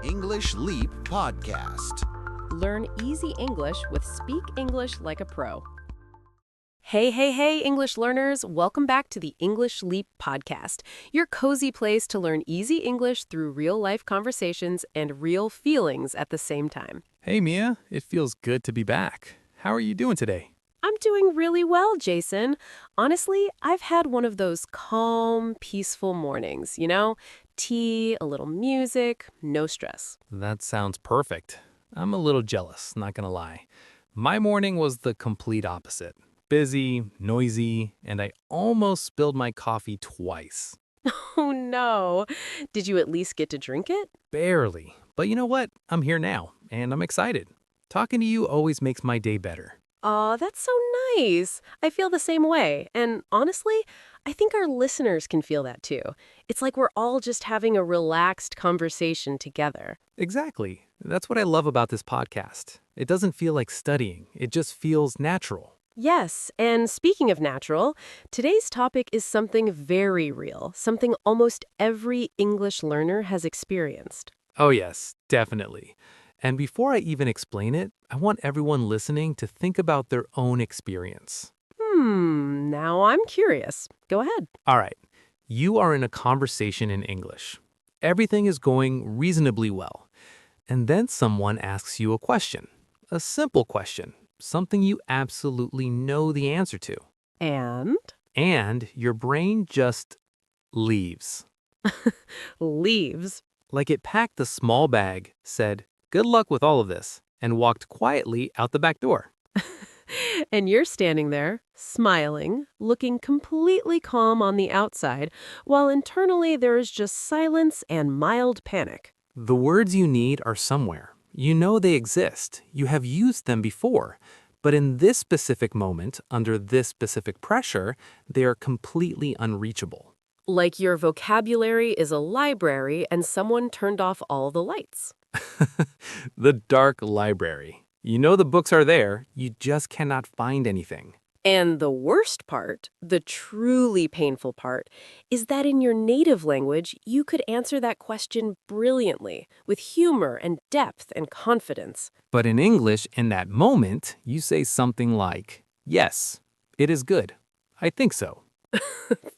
English Leap Podcast. Learn easy English with Speak English Like a Pro. Hey, English learners. Welcome back to the English Leap Podcast, your cozy place to learn easy English through real-life conversations and real feelings at the same time. Hey, Mia. It feels good to be back. How are you doing today? I'm doing really well, Jason. Honestly, I've had one of those calm, peaceful mornings, Tea, a little music, no stress. That sounds perfect. I'm a little jealous, not gonna lie. My morning was the complete opposite. Busy, noisy, and I almost spilled my coffee twice. Oh no. Did you at least get to drink it? Barely. But you know what? I'm here now, and I'm excited. Talking to you always makes my day better. Aw, that's so nice. I feel the same way. And honestly, I think our listeners can feel that too. It's like we're all just having a relaxed conversation together. Exactly. That's what I love about this podcast. It doesn't feel like studying. It just feels natural. Yes, and speaking of natural, today's topic is something very real, something almost every English learner has experienced. Oh yes, definitely. And before I even explain it, I want everyone listening to think about their own experience. Now I'm curious. Go ahead. All right, you are in a conversation in English. Everything is going reasonably well. And then someone asks you a question, a simple question, something you absolutely know the answer to. And? And your brain just leaves. Leaves. Like it packed a small bag, said, "Good luck with all of this," and walked quietly out the back door. And you're standing there, smiling, looking completely calm on the outside, while internally there is just silence and mild panic. The words you need are somewhere. You know they exist. You have used them before. But in this specific moment, under this specific pressure, they are completely unreachable. Like your vocabulary is a library and someone turned off all the lights. The dark library. You know the books are there, you just cannot find anything. And the worst part, the truly painful part, is that in your native language, you could answer that question brilliantly, with humor and depth and confidence. But in English, in that moment, you say something like, "Yes, it is good. I think so."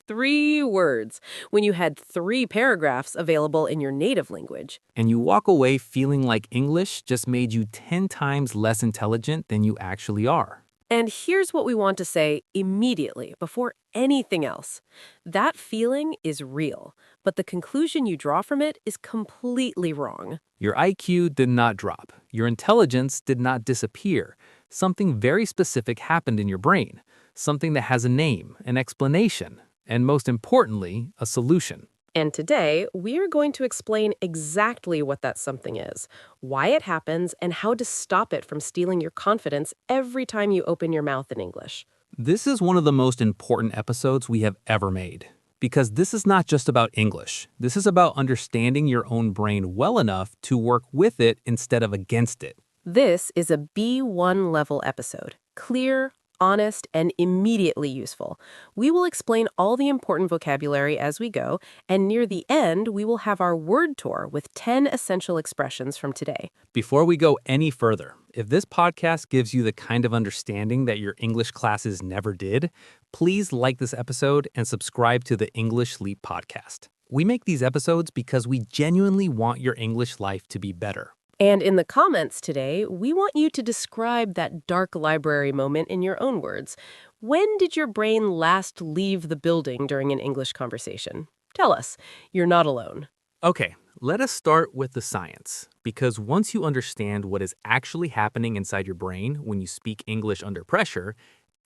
3 words, when you had 3 paragraphs available in your native language. And you walk away feeling like English just made you 10 times less intelligent than you actually are. And here's what we want to say immediately, before anything else. That feeling is real, but the conclusion you draw from it is completely wrong. Your IQ did not drop. Your intelligence did not disappear. Something very specific happened in your brain. Something that has a name, an explanation, and most importantly, a solution. And today, we are going to explain exactly what that something is, why it happens, and how to stop it from stealing your confidence every time you open your mouth in English. This is one of the most important episodes we have ever made. Because this is not just about English. This is about understanding your own brain well enough to work with it instead of against it. This is a B1 level episode. Clear, honest, and immediately useful. We will explain all the important vocabulary as we go, and near the end, we will have our word tour with 10 essential expressions from today. Before we go any further, if this podcast gives you the kind of understanding that your English classes never did, please like this episode and subscribe to the English Leap podcast. We make these episodes because we genuinely want your English life to be better. And in the comments today, we want you to describe that dark library moment in your own words. When did your brain last leave the building during an English conversation? Tell us. You're not alone. Okay, let us start with the science, because once you understand what is actually happening inside your brain when you speak English under pressure,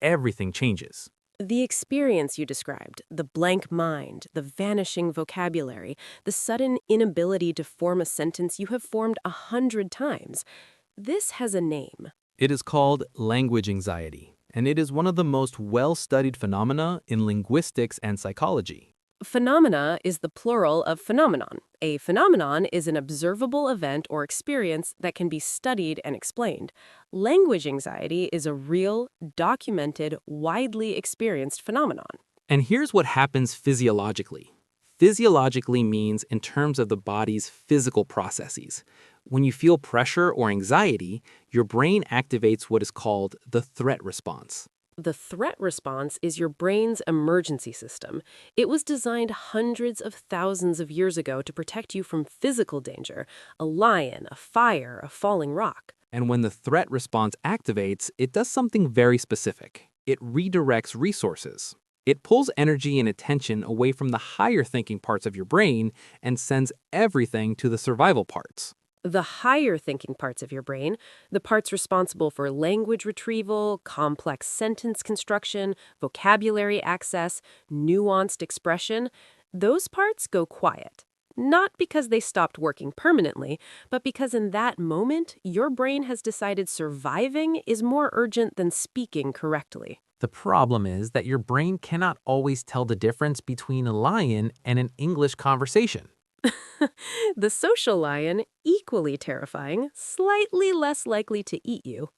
everything changes. The experience you described, the blank mind, the vanishing vocabulary, the sudden inability to form a sentence you have formed 100 times, this has a name. It is called language anxiety, and it is one of the most well-studied phenomena in linguistics and psychology. Phenomena is the plural of phenomenon. A phenomenon is an observable event or experience that can be studied and explained. Language anxiety is a real, documented, widely experienced phenomenon. And here's what happens physiologically. Physiologically means in terms of the body's physical processes. When you feel pressure or anxiety, your brain activates what is called the threat response. The threat response is your brain's emergency system. It was designed hundreds of thousands of years ago to protect you from physical danger, a lion, a fire, a falling rock. And when the threat response activates, it does something very specific. It redirects resources. It pulls energy and attention away from the higher thinking parts of your brain and sends everything to the survival parts. The higher thinking parts of your brain, the parts responsible for language retrieval, complex sentence construction, vocabulary access, nuanced expression, those parts go quiet. Not because they stopped working permanently, but because in that moment, your brain has decided surviving is more urgent than speaking correctly. The problem is that your brain cannot always tell the difference between a lion and an English conversation. The social lion, equally terrifying, slightly less likely to eat you.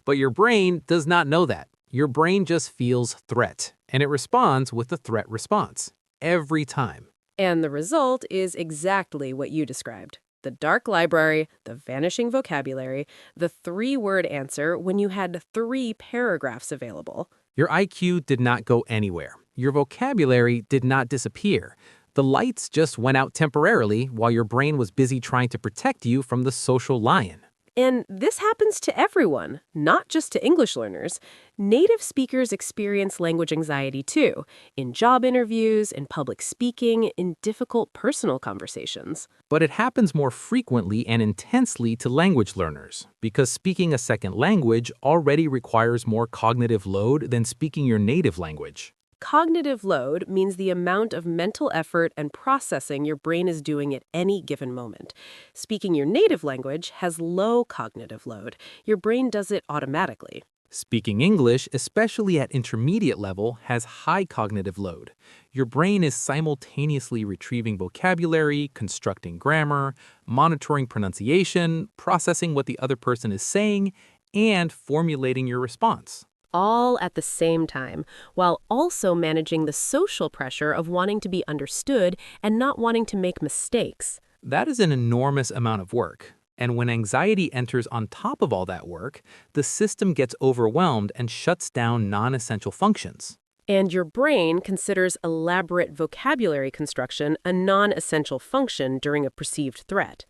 But your brain does not know that. Your brain just feels threat, and it responds with the threat response every time. And the result is exactly what you described. The dark library, the vanishing vocabulary, the three-word answer when you had 3 paragraphs available. Your IQ did not go anywhere. Your vocabulary did not disappear. The lights just went out temporarily while your brain was busy trying to protect you from the social lion. And this happens to everyone, not just to English learners. Native speakers experience language anxiety too, in job interviews, in public speaking, in difficult personal conversations. But it happens more frequently and intensely to language learners because speaking a second language already requires more cognitive load than speaking your native language. Cognitive load means the amount of mental effort and processing your brain is doing at any given moment. Speaking your native language has low cognitive load. Your brain does it automatically. Speaking English, especially at intermediate level, has high cognitive load. Your brain is simultaneously retrieving vocabulary, constructing grammar, monitoring pronunciation, processing what the other person is saying, and formulating your response. All at the same time, while also managing the social pressure of wanting to be understood and not wanting to make mistakes. That is an enormous amount of work. And when anxiety enters on top of all that work, the system gets overwhelmed and shuts down non-essential functions. And your brain considers elaborate vocabulary construction a non-essential function during a perceived threat.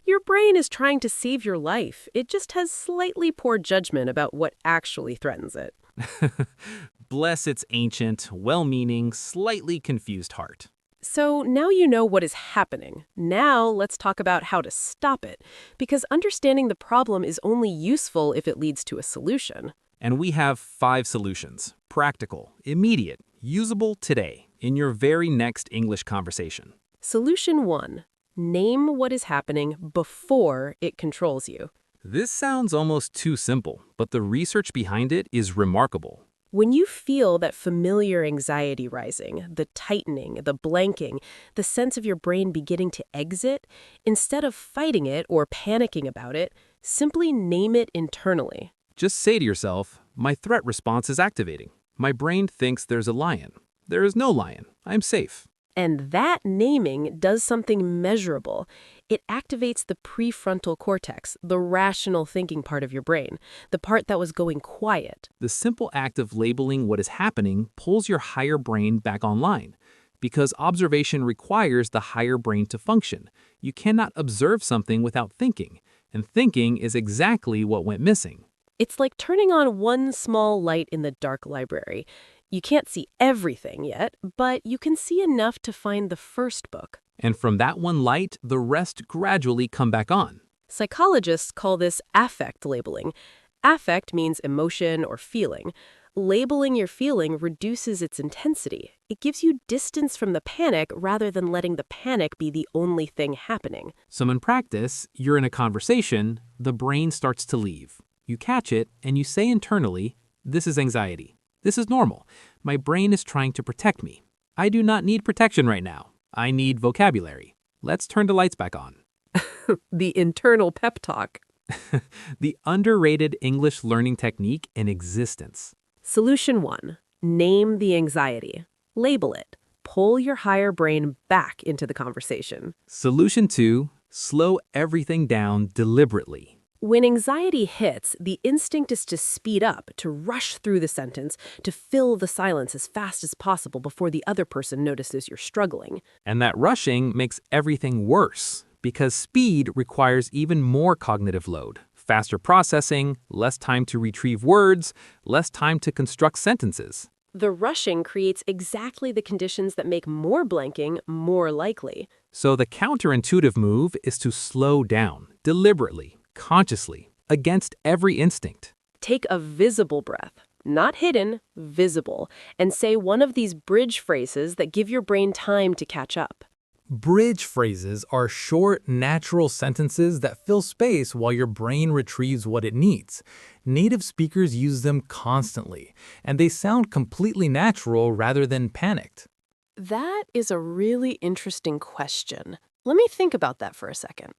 Your brain is trying to save your life. It just has slightly poor judgment about what actually threatens it. Bless its ancient, well-meaning, slightly confused heart. So now you know what is happening. Now let's talk about how to stop it, because understanding the problem is only useful if it leads to a solution. And we have 5 solutions: practical, immediate, usable today, in your very next English conversation. Solution 1. Name what is happening before it controls you. This sounds almost too simple, but the research behind it is remarkable. When you feel that familiar anxiety rising, the tightening, the blanking, the sense of your brain beginning to exit, instead of fighting it or panicking about it, simply name it internally. Just say to yourself, my threat response is activating. My brain thinks there's a lion. There is no lion. I'm safe. And that naming does something measurable. It activates the prefrontal cortex, the rational thinking part of your brain, the part that was going quiet. The simple act of labeling what is happening pulls your higher brain back online. Because observation requires the higher brain to function. You cannot observe something without thinking, and thinking is exactly what went missing. It's like turning on one small light in the dark library. You can't see everything yet, but you can see enough to find the first book. And from that one light, the rest gradually come back on. Psychologists call this affect labeling. Affect means emotion or feeling. Labeling your feeling reduces its intensity. It gives you distance from the panic rather than letting the panic be the only thing happening. So in practice, you're in a conversation, the brain starts to leave. You catch it, and you say internally, this is anxiety. This is normal. My brain is trying to protect me. I do not need protection right now. I need vocabulary. Let's turn the lights back on. The internal pep talk. The underrated English learning technique in existence. Solution 1. Name the anxiety. Label it. pull your higher brain back into the conversation. Solution 2, slow everything down deliberately. When anxiety hits, the instinct is to speed up, to rush through the sentence, to fill the silence as fast as possible before the other person notices you're struggling. And that rushing makes everything worse because speed requires even more cognitive load. Faster processing, less time to retrieve words, less time to construct sentences. The rushing creates exactly the conditions that make more blanking more likely. So the counterintuitive move is to slow down, deliberately, consciously, against every instinct. Take a visible breath, not hidden, visible, and say one of these bridge phrases that give your brain time to catch up. Bridge phrases are short, natural sentences that fill space while your brain retrieves what it needs. Native speakers use them constantly, and they sound completely natural rather than panicked. That is a really interesting question. Let me think about that for a second.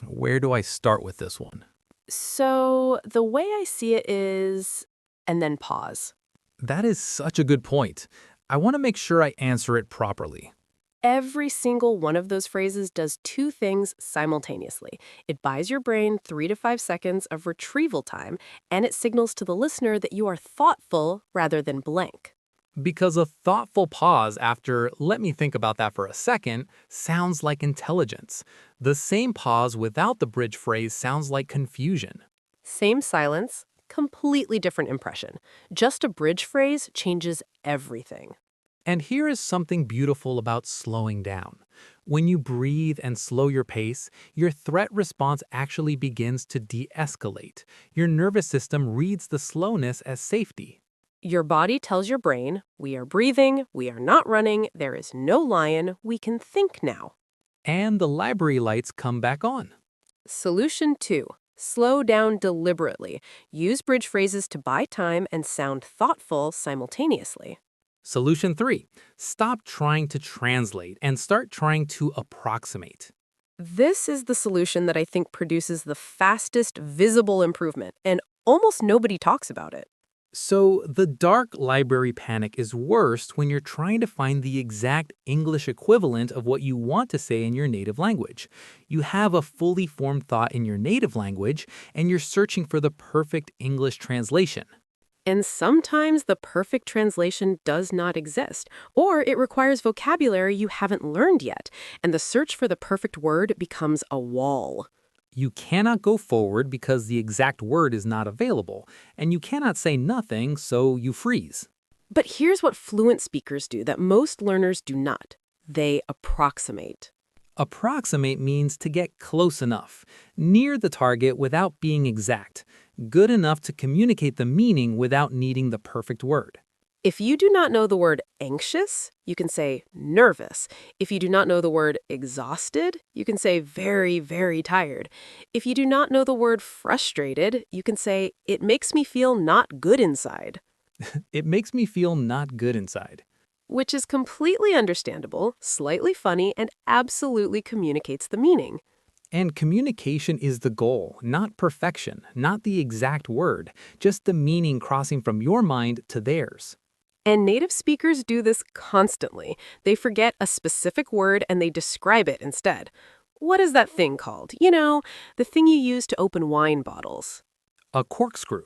Where do I start with this one? So, the way I see it is, and then pause. That is such a good point. I want to make sure I answer it properly. Every single one of those phrases does two things simultaneously. It buys your brain 3 to 5 seconds of retrieval time, and it signals to the listener that you are thoughtful rather than blank. Because a thoughtful pause after, let me think about that for a second, sounds like intelligence. The same pause without the bridge phrase sounds like confusion. Same silence, completely different impression. Just a bridge phrase changes everything. And here is something beautiful about slowing down. When you breathe and slow your pace, your threat response actually begins to de-escalate. Your nervous system reads the slowness as safety. Your body tells your brain, we are breathing, we are not running, there is no lion, we can think now. And the library lights come back on. Solution 2. Slow down deliberately. Use bridge phrases to buy time and sound thoughtful simultaneously. Solution 3. Stop trying to translate and start trying to approximate. This is the solution that I think produces the fastest visible improvement, and almost nobody talks about it. So, the dark library panic is worst when you're trying to find the exact English equivalent of what you want to say in your native language. You have a fully formed thought in your native language, and you're searching for the perfect English translation. And sometimes the perfect translation does not exist, or it requires vocabulary you haven't learned yet, and the search for the perfect word becomes a wall. You cannot go forward because the exact word is not available, and you cannot say nothing, so you freeze. But here's what fluent speakers do that most learners do not. They approximate. Approximate means to get close enough, near the target without being exact, good enough to communicate the meaning without needing the perfect word. If you do not know the word anxious, you can say nervous. If you do not know the word exhausted, you can say very, very tired. If you do not know the word frustrated, you can say it makes me feel not good inside. It makes me feel not good inside. Which is completely understandable, slightly funny, and absolutely communicates the meaning. And communication is the goal, not perfection, not the exact word, just the meaning crossing from your mind to theirs. And native speakers do this constantly. They forget a specific word and they describe it instead. What is that thing called? You know, the thing you use to open wine bottles. A corkscrew.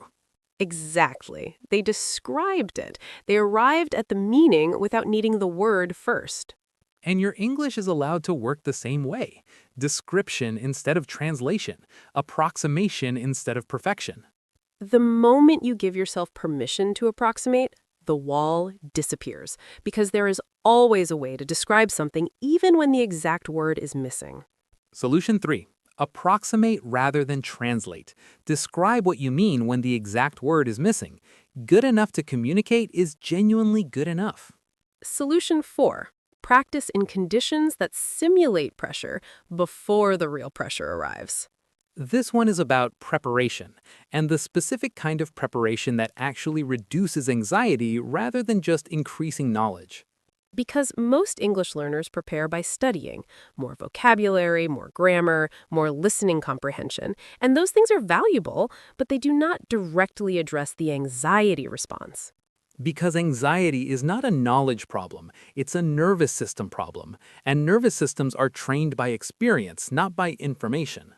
Exactly. They described it. They arrived at the meaning without needing the word first. And your English is allowed to work the same way. Description instead of translation. Approximation instead of perfection. The moment you give yourself permission to approximate, the wall disappears, because there is always a way to describe something even when the exact word is missing. Solution 3. Approximate rather than translate. Describe what you mean when the exact word is missing. Good enough to communicate is genuinely good enough. Solution 4. Practice in conditions that simulate pressure before the real pressure arrives. This one is about preparation, and the specific kind of preparation that actually reduces anxiety rather than just increasing knowledge. Because most English learners prepare by studying. More vocabulary, more grammar, more listening comprehension. And those things are valuable, but they do not directly address the anxiety response. Because anxiety is not a knowledge problem, it's a nervous system problem, and nervous systems are trained by experience, not by information.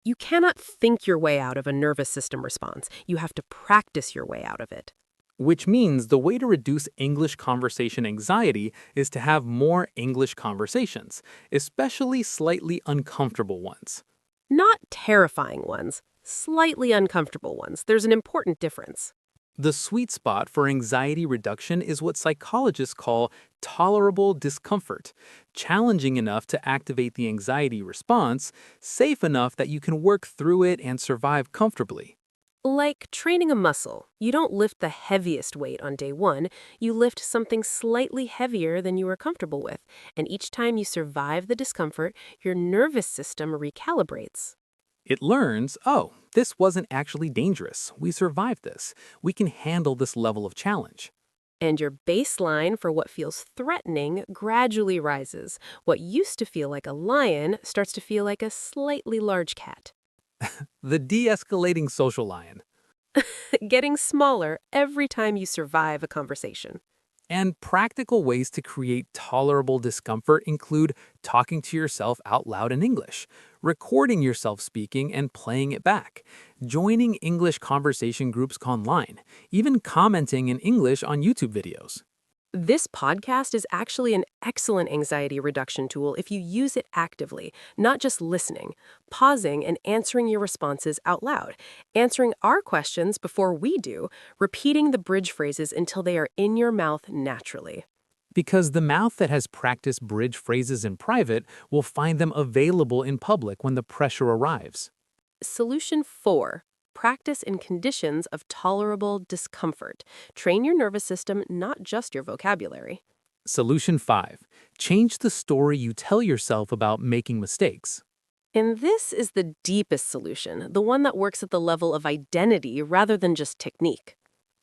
You cannot think your way out of a nervous system response. You have to practice your way out of it. Which means the way to reduce English conversation anxiety is to have more English conversations, especially slightly uncomfortable ones. Not terrifying ones, slightly uncomfortable ones. There's an important difference. The sweet spot for anxiety reduction is what psychologists call tolerable discomfort, challenging enough to activate the anxiety response, safe enough that you can work through it and survive comfortably. Like training a muscle, you don't lift the heaviest weight on day one, you lift something slightly heavier than you are comfortable with, and each time you survive the discomfort, your nervous system recalibrates. It learns, oh, this wasn't actually dangerous. We survived this. We can handle this level of challenge. And your baseline for what feels threatening gradually rises. What used to feel like a lion starts to feel like a slightly large cat. The de-escalating social lion. Getting smaller every time you survive a conversation. And practical ways to create tolerable discomfort include talking to yourself out loud in English, recording yourself speaking and playing it back, joining English conversation groups online, even commenting in English on YouTube videos. This podcast is actually an excellent anxiety reduction tool if you use it actively, not just listening, pausing and answering your responses out loud, answering our questions before we do, repeating the bridge phrases until they are in your mouth naturally. Because the mouth that has practiced bridge phrases in private will find them available in public when the pressure arrives. Solution 4. Practice in conditions of tolerable discomfort. Train your nervous system, not just your vocabulary. Solution 5. Change the story you tell yourself about making mistakes. And this is the deepest solution, the one that works at the level of identity rather than just technique.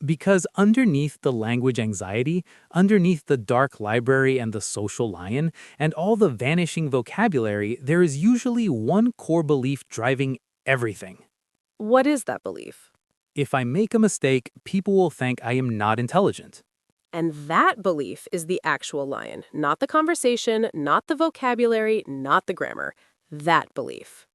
Because underneath the language anxiety, underneath the dark library and the social lion, and all the vanishing vocabulary, there is usually one core belief driving everything. What is that belief? If I make a mistake, people will think I am not intelligent. And that belief is the actual lion, not the conversation, not the vocabulary, not the grammar. That belief.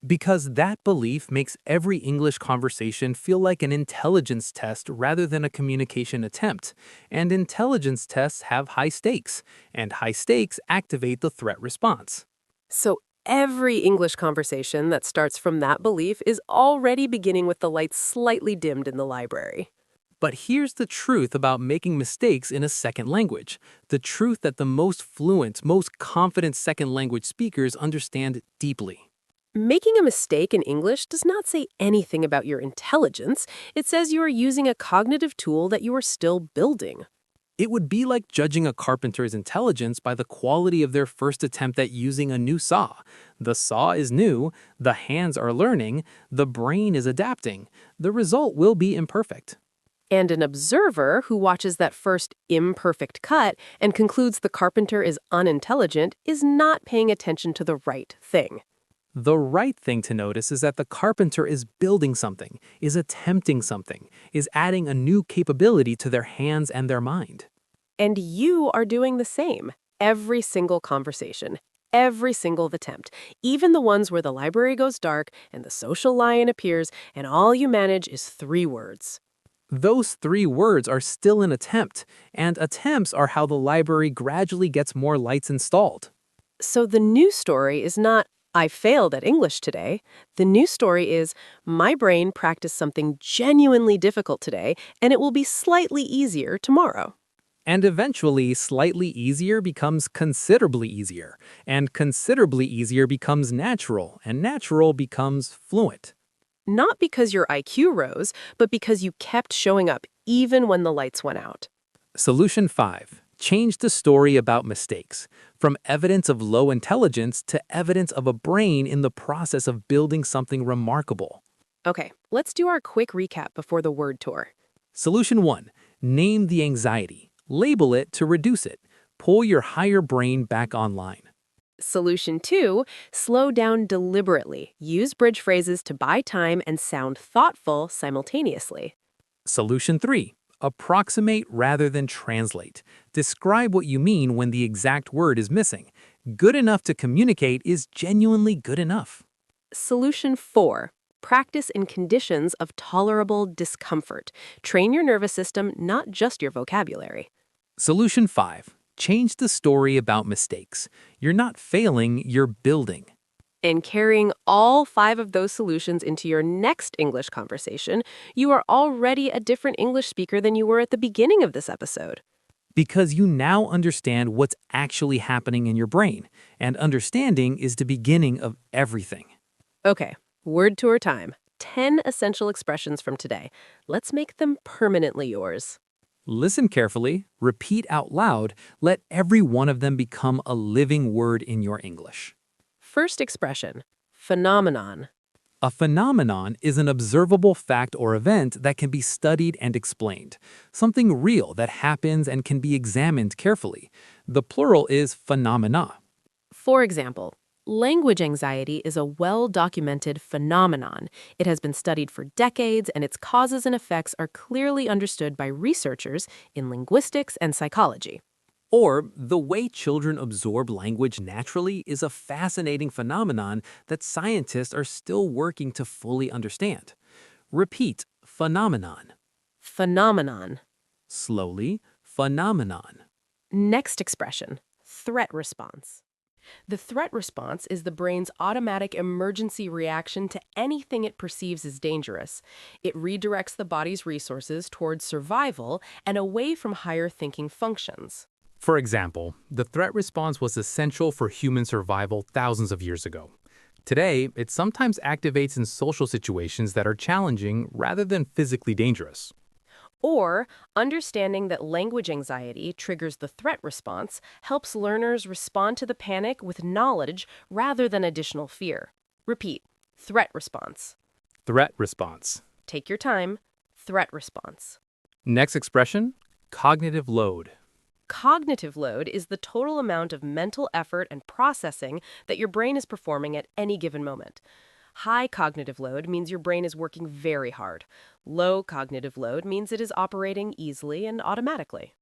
Because that belief makes every English conversation feel like an intelligence test rather than a communication attempt. And intelligence tests have high stakes, and high stakes activate the threat response. So every English conversation that starts from that belief is already beginning with the lights slightly dimmed in the library. But here's the truth about making mistakes in a second language. The truth that the most fluent, most confident second language speakers understand deeply. Making a mistake in English does not say anything about your intelligence. It says you are using a cognitive tool that you are still building. It would be like judging a carpenter's intelligence by the quality of their first attempt at using a new saw. The saw is new, the hands are learning, the brain is adapting. The result will be imperfect. And an observer who watches that first imperfect cut and concludes the carpenter is unintelligent is not paying attention to the right thing. The right thing to notice is that the carpenter is building something, is attempting something, is adding a new capability to their hands and their mind. And you are doing the same. Every single conversation, every single attempt, even the ones where the library goes dark and the social lion appears and all you manage is 3 words. Those 3 words are still an attempt, and attempts are how the library gradually gets more lights installed. So the new story is not, I failed at English today. The new story is, my brain practiced something genuinely difficult today, and it will be slightly easier tomorrow. And eventually, slightly easier becomes considerably easier, and considerably easier becomes natural, and natural becomes fluent. Not because your IQ rose, but because you kept showing up even when the lights went out. Solution 5. Change the story about mistakes, from evidence of low intelligence to evidence of a brain in the process of building something remarkable. Okay, let's do our quick recap before the word tour. Solution 1. Name the anxiety. Label it to reduce it. Pull your higher brain back online. Solution 2, slow down deliberately. Use bridge phrases to buy time and sound thoughtful simultaneously. Solution 3. Approximate rather than translate. Describe what you mean when the exact word is missing. Good enough to communicate is genuinely good enough. Solution 4. Practice in conditions of tolerable discomfort. Train your nervous system, not just your vocabulary. Solution 5. Change the story about mistakes. You're not failing, you're building. And carrying all 5 of those solutions into your next English conversation, you are already a different English speaker than you were at the beginning of this episode. Because you now understand what's actually happening in your brain, and understanding is the beginning of everything. Okay, word tour time. 10 essential expressions from today. Let's make them permanently yours. Listen carefully, repeat out loud, let every one of them become a living word in your English. First expression, phenomenon. A phenomenon is an observable fact or event that can be studied and explained, something real that happens and can be examined carefully. The plural is phenomena. For example, language anxiety is a well-documented phenomenon. It has been studied for decades, and its causes and effects are clearly understood by researchers in linguistics and psychology. Or, the way children absorb language naturally is a fascinating phenomenon that scientists are still working to fully understand. Repeat, phenomenon. Phenomenon. Slowly, phenomenon. Next expression, threat response. The threat response is the brain's automatic emergency reaction to anything it perceives as dangerous. It redirects the body's resources towards survival and away from higher thinking functions. For example, the threat response was essential for human survival thousands of years ago. Today, it sometimes activates in social situations that are challenging rather than physically dangerous. Or, understanding that language anxiety triggers the threat response helps learners respond to the panic with knowledge rather than additional fear. Repeat, threat response. Threat response. Take your time, threat response. Next expression, cognitive load. Cognitive load is the total amount of mental effort and processing that your brain is performing at any given moment. High cognitive load means your brain is working very hard. Low cognitive load means it is operating easily and automatically.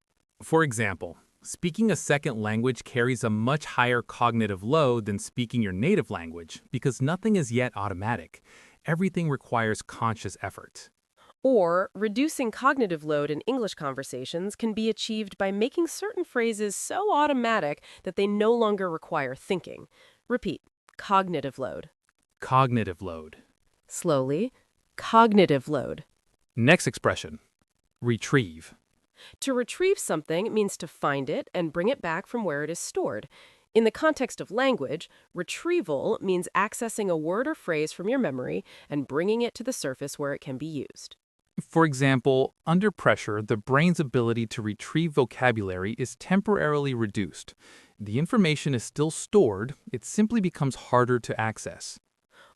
For example, speaking a second language carries a much higher cognitive load than speaking your native language because nothing is yet automatic. Everything requires conscious effort. Or, reducing cognitive load in English conversations can be achieved by making certain phrases so automatic that they no longer require thinking. Repeat, cognitive load. Cognitive load. Slowly, cognitive load. Next expression, retrieve. To retrieve something means to find it and bring it back from where it is stored. In the context of language, retrieval means accessing a word or phrase from your memory and bringing it to the surface where it can be used. For example, under pressure, the brain's ability to retrieve vocabulary is temporarily reduced. The information is still stored, it simply becomes harder to access.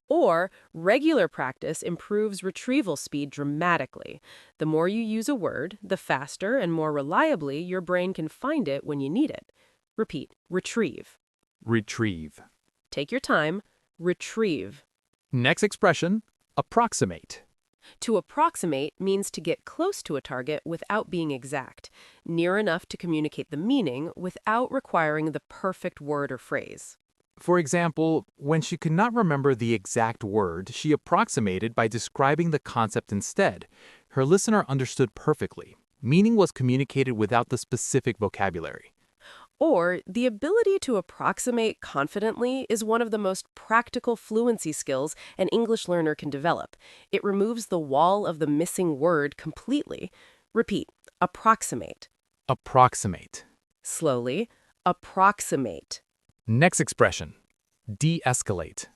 Or, regular practice improves retrieval speed dramatically. The more you use a word, the faster and more reliably your brain can find it when you need it. Repeat, retrieve. Retrieve. Take your time, retrieve. Next expression, approximate. To approximate means to get close to a target without being exact, near enough to communicate the meaning without requiring the perfect word or phrase. For example, when she could not remember the exact word, she approximated by describing the concept instead. Her listener understood perfectly. Meaning was communicated without the specific vocabulary. Or, the ability to approximate confidently is one of the most practical fluency skills an English learner can develop. It removes the wall of the missing word completely. Repeat, approximate. Approximate. Slowly, approximate. Next expression, de-escalate.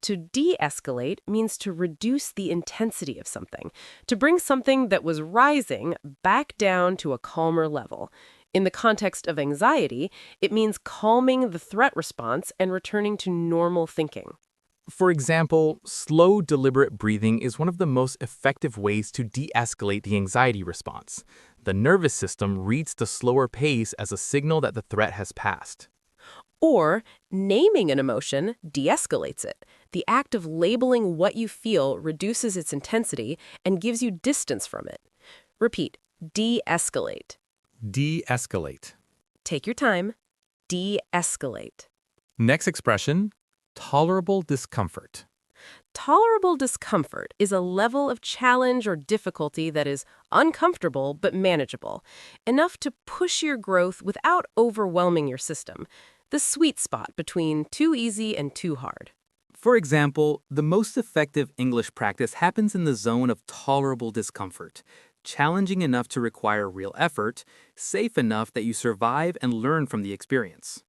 To de-escalate means to reduce the intensity of something, to bring something that was rising back down to a calmer level. In the context of anxiety, it means calming the threat response and returning to normal thinking. For example, slow, deliberate breathing is one of the most effective ways to de-escalate the anxiety response. The nervous system reads the slower pace as a signal that the threat has passed. Or, naming an emotion de-escalates it. The act of labeling what you feel reduces its intensity and gives you distance from it. Repeat, De-escalate. De-escalate. Take your time. De-escalate. Next expression, tolerable discomfort. Tolerable discomfort is a level of challenge or difficulty that is uncomfortable but manageable, enough to push your growth without overwhelming your system, the sweet spot between too easy and too hard. For example, the most effective English practice happens in the zone of tolerable discomfort, challenging enough to require real effort, safe enough that you survive and learn from the experience.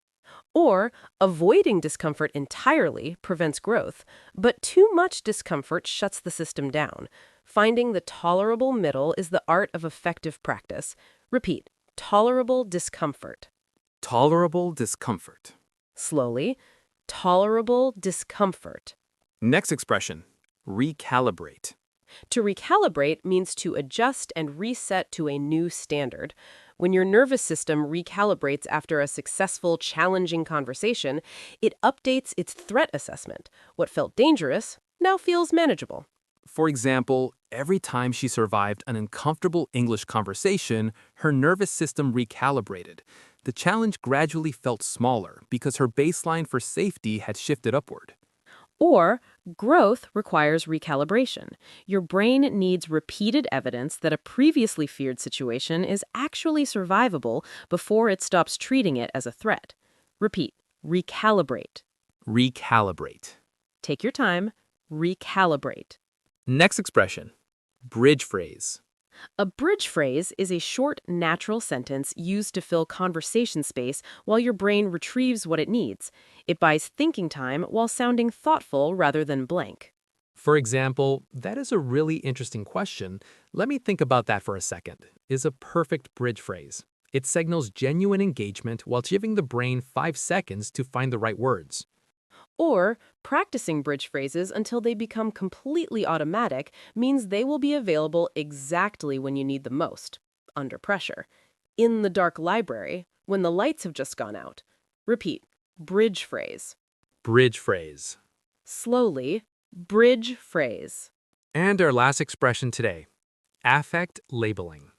Or, avoiding discomfort entirely prevents growth, but too much discomfort shuts the system down. Finding the tolerable middle is the art of effective practice. Repeat, tolerable discomfort. Tolerable discomfort. Slowly, tolerable discomfort. Next expression, recalibrate. To recalibrate means to adjust and reset to a new standard. When your nervous system recalibrates after a successful, challenging conversation, it updates its threat assessment. What felt dangerous now feels manageable. For example, every time she survived an uncomfortable English conversation, her nervous system recalibrated. The challenge gradually felt smaller because her baseline for safety had shifted upward. Or, growth requires recalibration. Your brain needs repeated evidence that a previously feared situation is actually survivable before it stops treating it as a threat. Repeat, recalibrate. Recalibrate. Take your time, recalibrate. Next expression, bridge phrase. A bridge phrase is a short, natural sentence used to fill conversation space while your brain retrieves what it needs. It buys thinking time while sounding thoughtful rather than blank. For example, that is a really interesting question. Let me think about that for a second. Is a perfect bridge phrase. It signals genuine engagement while giving the brain 5 seconds to find the right words. Or, practicing bridge phrases until they become completely automatic means they will be available exactly when you need them most, under pressure. In the dark library, when the lights have just gone out. Repeat, bridge phrase. Bridge phrase. Slowly, bridge phrase. And our last expression today, affect labeling.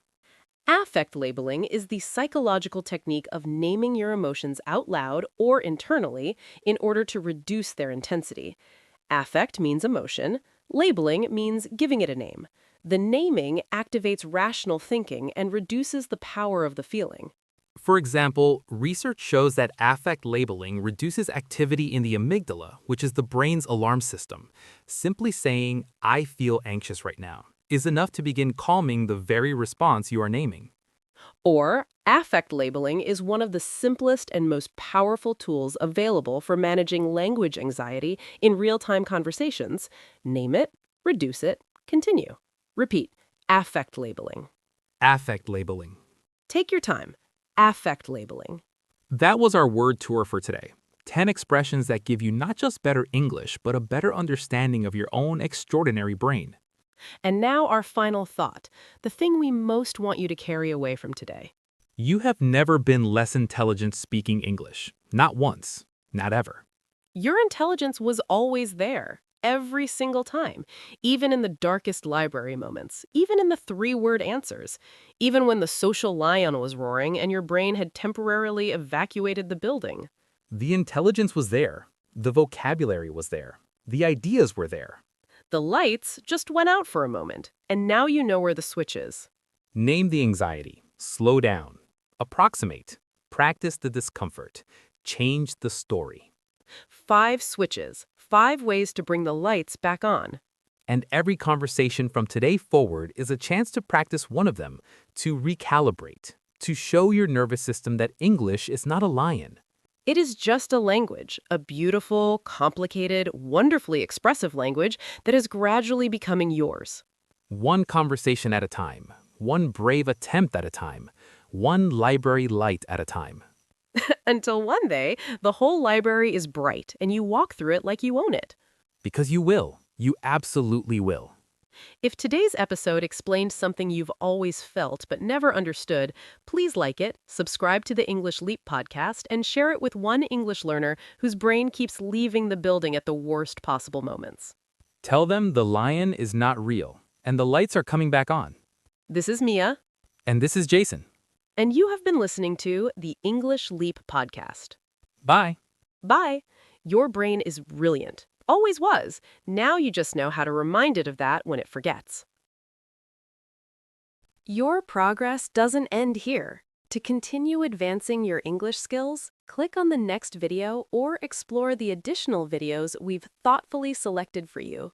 Affect labeling is the psychological technique of naming your emotions out loud or internally in order to reduce their intensity. Affect means emotion. Labeling means giving it a name. The naming activates rational thinking and reduces the power of the feeling. For example, research shows that affect labeling reduces activity in the amygdala, which is the brain's alarm system. Simply saying, "I feel anxious right now," is enough to begin calming the very response you are naming. Or, affect labeling is one of the simplest and most powerful tools available for managing language anxiety in real-time conversations. Name it, reduce it, continue. Repeat, affect labeling. Affect labeling. Take your time. Affect labeling. That was our word tour for today. 10 expressions that give you not just better English, but a better understanding of your own extraordinary brain. And now our final thought, the thing we most want you to carry away from today. You have never been less intelligent speaking English. Not once. Not ever. Your intelligence was always there, every single time, even in the darkest library moments, even in the 3-word answers, even when the social lion was roaring and your brain had temporarily evacuated the building. The intelligence was there. The vocabulary was there. The ideas were there. The lights just went out for a moment, and now you know where the switch is. Name the anxiety. Slow down. Approximate. Practice the discomfort. Change the story. 5 switches, 5 ways to bring the lights back on. And every conversation from today forward is a chance to practice one of them, to recalibrate, to show your nervous system that English is not a lion. It is just a language, a beautiful, complicated, wonderfully expressive language that is gradually becoming yours. One conversation at a time. One brave attempt at a time. One library light at a time. Until one day, the whole library is bright and you walk through it like you own it. Because you will. You absolutely will. If today's episode explained something you've always felt but never understood, please like it, subscribe to the English Leap podcast, and share it with one English learner whose brain keeps leaving the building at the worst possible moments. Tell them the lion is not real, and the lights are coming back on. This is Mia. And this is Jason. And you have been listening to the English Leap podcast. Bye. Bye. Your brain is brilliant. Always was. Now you just know how to remind it of that when it forgets. Your progress doesn't end here. To continue advancing your English skills, click on the next video or explore the additional videos we've thoughtfully selected for you.